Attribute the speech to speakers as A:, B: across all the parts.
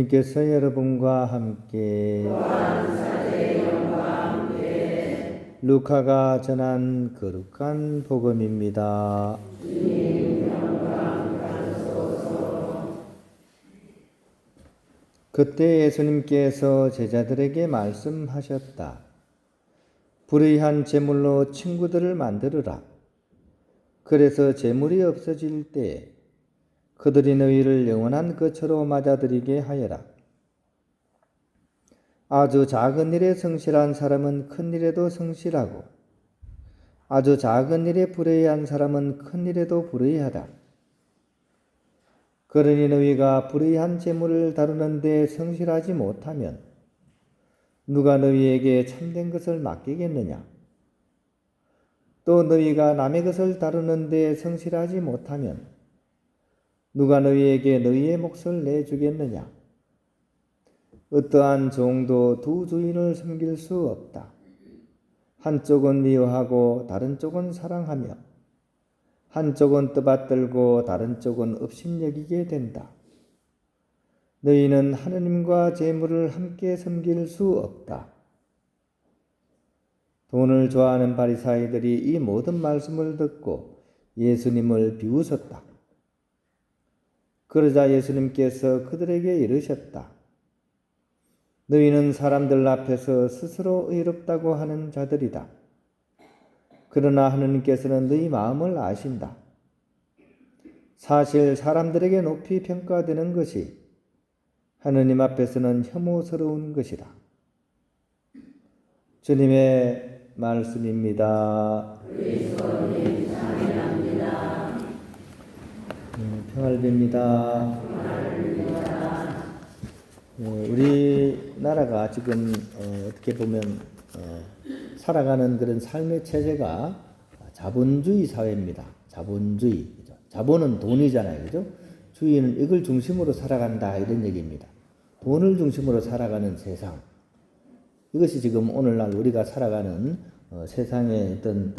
A: 주님께서 여러분과 함께 루카가 전한 거룩한 복음입니다. 그때 예수님께서 제자들에게 말씀하셨다. 불의한 제물로 친구들을 만들으라. 그래서 제물이 없어질 때 그들이 너희를 영원한 거처로 맞아들이게 하여라. 아주 작은 일에 성실한 사람은 큰 일에도 성실하고 아주 작은 일에 불의한 사람은 큰 일에도 불의하다. 그러니 너희가 불의한 재물을 다루는데 성실하지 못하면 누가 너희에게 참된 것을 맡기겠느냐? 또 너희가 남의 것을 다루는데 성실하지 못하면 누가 너희에게 너희의 몫을 내주겠느냐? 어떠한 종도 두 주인을 섬길 수 없다. 한쪽은 미워하고 다른 쪽은 사랑하며 한쪽은 떠받들고 다른 쪽은 업신여기게 된다. 너희는 하느님과 재물을 함께 섬길 수 없다. 돈을 좋아하는 바리사이들이 이 모든 말씀을 듣고 예수님을 비웃었다. 그러자 예수님께서 그들에게 이르셨다. 너희는 사람들 앞에서 스스로 의롭다고 하는 자들이다. 그러나 하느님께서는 너희 마음을 아신다. 사실 사람들에게 높이 평가되는 것이 하느님 앞에서는 혐오스러운 것이다. 주님의 말씀입니다. 평화를 빕니다. 우리나라가 지금 어떻게 보면 살아가는 그런 삶의 체제가 자본주의 사회입니다. 자본주의. 그죠? 자본은 돈이잖아요. 그죠? 주의는 이걸 중심으로 살아간다 이런 얘기입니다. 돈을 중심으로 살아가는 세상. 이것이 지금 오늘날 우리가 살아가는 세상의 어떤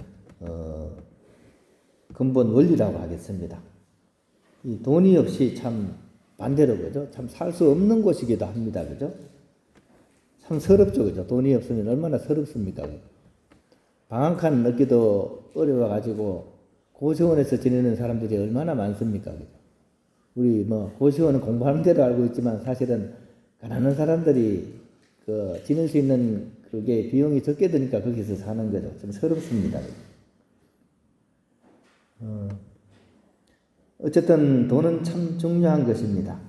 A: 근본 원리라고 하겠습니다. 이 돈이 없이 참 반대로 그죠? 참 살 수 없는 곳이기도 합니다. 그죠? 참 서럽죠. 그죠? 돈이 없으면 얼마나 서럽습니까? 방 한 칸 넣기도 어려워가지고 고시원에서 지내는 사람들이 얼마나 많습니까? 그죠? 우리 고시원은 공부하는 대로 알고 있지만 사실은 가난한 사람들이 지낼 수 있는 그게 비용이 적게 드니까 거기서 사는 거죠. 좀 서럽습니다. 어쨌든 돈은 참 중요한 것입니다.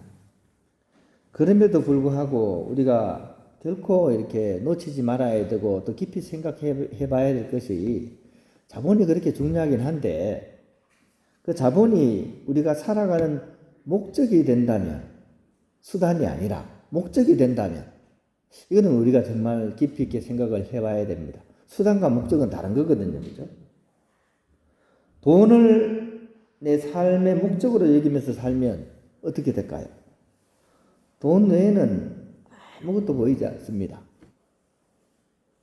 A: 그럼에도 불구하고 우리가 결코 이렇게 놓치지 말아야 되고 또 깊이 생각해 봐야 될 것이 자본이 그렇게 중요하긴 한데 그 자본이 우리가 살아가는 목적이 된다면 수단이 아니라 목적이 된다면 이거는 우리가 정말 깊이 있게 생각을 해봐야 됩니다. 수단과 목적은 다른 거거든요. 그죠? 돈을 내 삶의 목적으로 여기면서 살면 어떻게 될까요? 돈 외에는 아무것도 보이지 않습니다.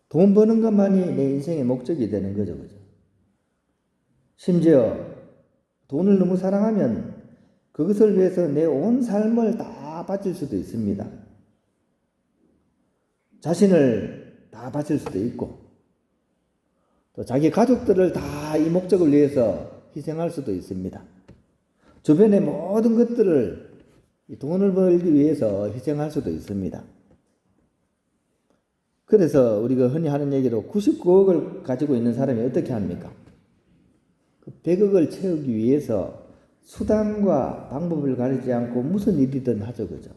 A: 돈 버는 것만이 내 인생의 목적이 되는 거죠. 그죠? 심지어 돈을 너무 사랑하면 그것을 위해서 내 온 삶을 다 바칠 수도 있습니다. 자신을 다 바칠 수도 있고 또 자기 가족들을 다 이 목적을 위해서 희생할 수도 있습니다. 주변의 모든 것들을 돈을 벌기 위해서 희생할 수도 있습니다. 그래서 우리가 흔히 하는 얘기로 99억을 가지고 있는 사람이 어떻게 합니까? 100억을 채우기 위해서 수단과 방법을 가리지 않고 무슨 일이든 하죠. 그죠?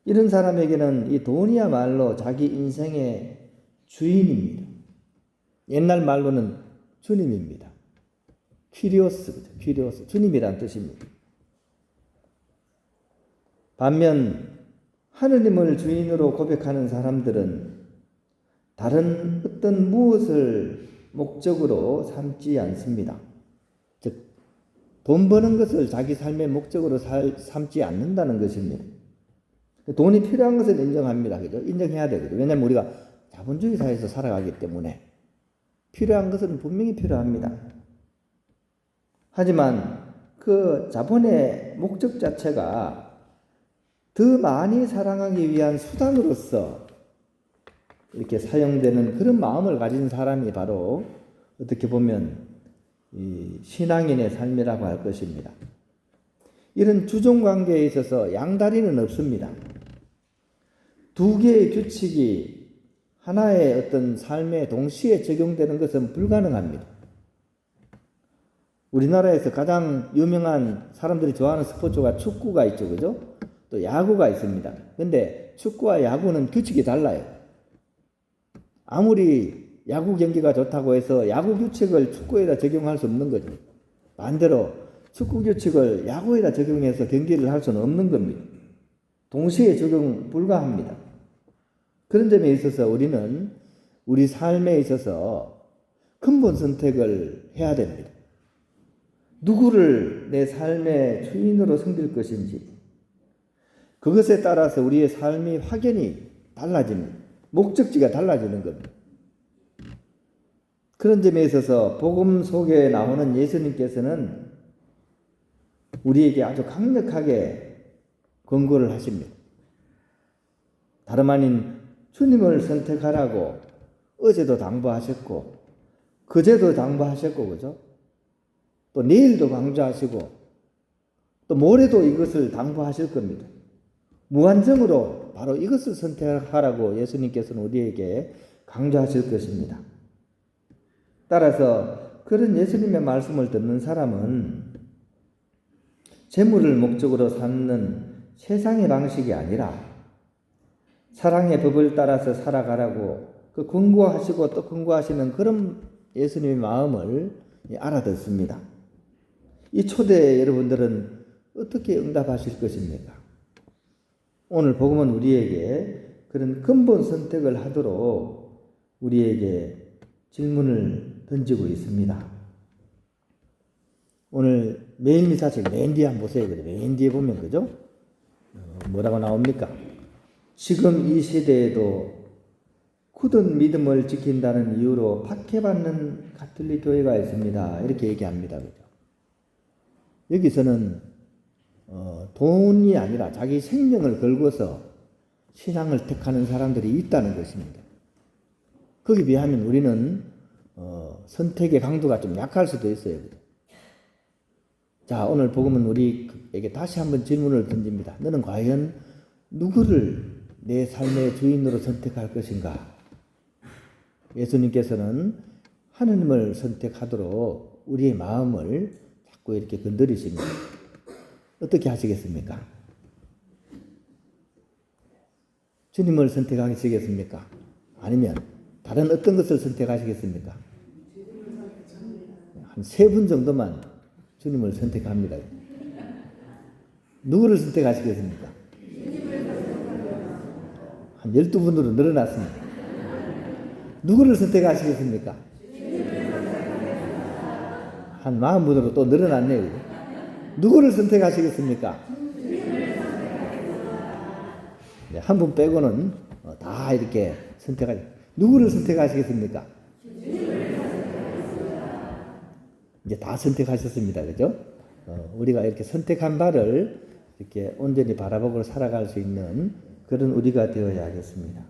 A: 이런 사람에게는 이 돈이야말로 자기 인생의 주인입니다. 옛날 말로는 주님입니다. 퀴리오스, 그죠? 퀴리오스, 주님이란 뜻입니다. 반면 하느님을 주인으로 고백하는 사람들은 다른 어떤 무엇을 목적으로 삼지 않습니다. 즉, 돈 버는 것을 자기 삶의 목적으로 삼지 않는다는 것입니다. 돈이 필요한 것을 인정합니다. 그죠? 인정해야 되거든요. 왜냐하면 우리가 자본주의 사회에서 살아가기 때문에 필요한 것은 분명히 필요합니다. 하지만 그 자본의 목적 자체가 더 많이 사랑하기 위한 수단으로서 이렇게 사용되는 그런 마음을 가진 사람이 바로 어떻게 보면 이 신앙인의 삶이라고 할 것입니다. 이런 주종 관계에 있어서 양다리는 없습니다. 두 개의 규칙이 하나의 어떤 삶에 동시에 적용되는 것은 불가능합니다. 우리나라에서 가장 유명한 사람들이 좋아하는 스포츠가 축구가 있죠, 그죠? 또 야구가 있습니다. 근데 축구와 야구는 규칙이 달라요. 아무리 야구 경기가 좋다고 해서 야구 규칙을 축구에다 적용할 수 없는 거죠. 반대로 축구 규칙을 야구에다 적용해서 경기를 할 수는 없는 겁니다. 동시에 적용 불가합니다. 그런 점에 있어서 우리는 우리 삶에 있어서 근본 선택을 해야 됩니다. 누구를 내 삶의 주인으로 섬길 것인지, 그것에 따라서 우리의 삶이 확연히 달라집니다. 목적지가 달라지는 겁니다. 그런 점에 있어서 복음 속에 나오는 예수님께서는 우리에게 아주 강력하게 권고를 하십니다. 다름 아닌 주님을 선택하라고 어제도 당부하셨고 그제도 당부하셨고, 그죠? 또 내일도 강조하시고 또 모레도 이것을 당부하실 겁니다. 무한정으로 바로 이것을 선택하라고 예수님께서는 우리에게 강조하실 것입니다. 따라서 그런 예수님의 말씀을 듣는 사람은 재물을 목적으로 삼는 세상의 방식이 아니라 사랑의 법을 따라서 살아가라고 그 권고하시고 또 권고하시는 그런 예수님의 마음을 알아듣습니다. 이 초대에 여러분들은 어떻게 응답하실 것입니까? 오늘 복음은 우리에게 그런 근본 선택을 하도록 우리에게 질문을 던지고 있습니다. 오늘 메인 미사책 맨 뒤에 한번 보세요. 맨 뒤에 보면, 그죠? 뭐라고 나옵니까? 지금 이 시대에도 굳은 믿음을 지킨다는 이유로 박해받는 가톨릭 교회가 있습니다. 이렇게 얘기합니다. 그죠? 여기서는 돈이 아니라 자기 생명을 걸고서 신앙을 택하는 사람들이 있다는 것입니다. 거기에 비하면 우리는 선택의 강도가 좀 약할 수도 있어요. 그죠? 자, 오늘 복음은 우리에게 다시 한번 질문을 던집니다. 너는 과연 누구를 내 삶의 주인으로 선택할 것인가? 예수님께서는 하느님을 선택하도록 우리의 마음을 자꾸 이렇게 건드리십니다. 어떻게 하시겠습니까? 주님을 선택하시겠습니까? 아니면 다른 어떤 것을 선택하시겠습니까? 한 3분 정도만 주님을 선택합니다. 누구를 선택하시겠습니까? 한 12분으로 늘어났습니다. 누구를 선택하시겠습니까? 한 40분으로 또 늘어났네요. 누구를 선택하시겠습니까? 네, 한 분 빼고는 다 이렇게 선택하시. 누구를 선택하시겠습니까? 이제 다 선택하셨습니다. 그죠? 우리가 이렇게 선택한 바를 이렇게 온전히 바라보고 살아갈 수 있는 그런 우리가 되어야 하겠습니다.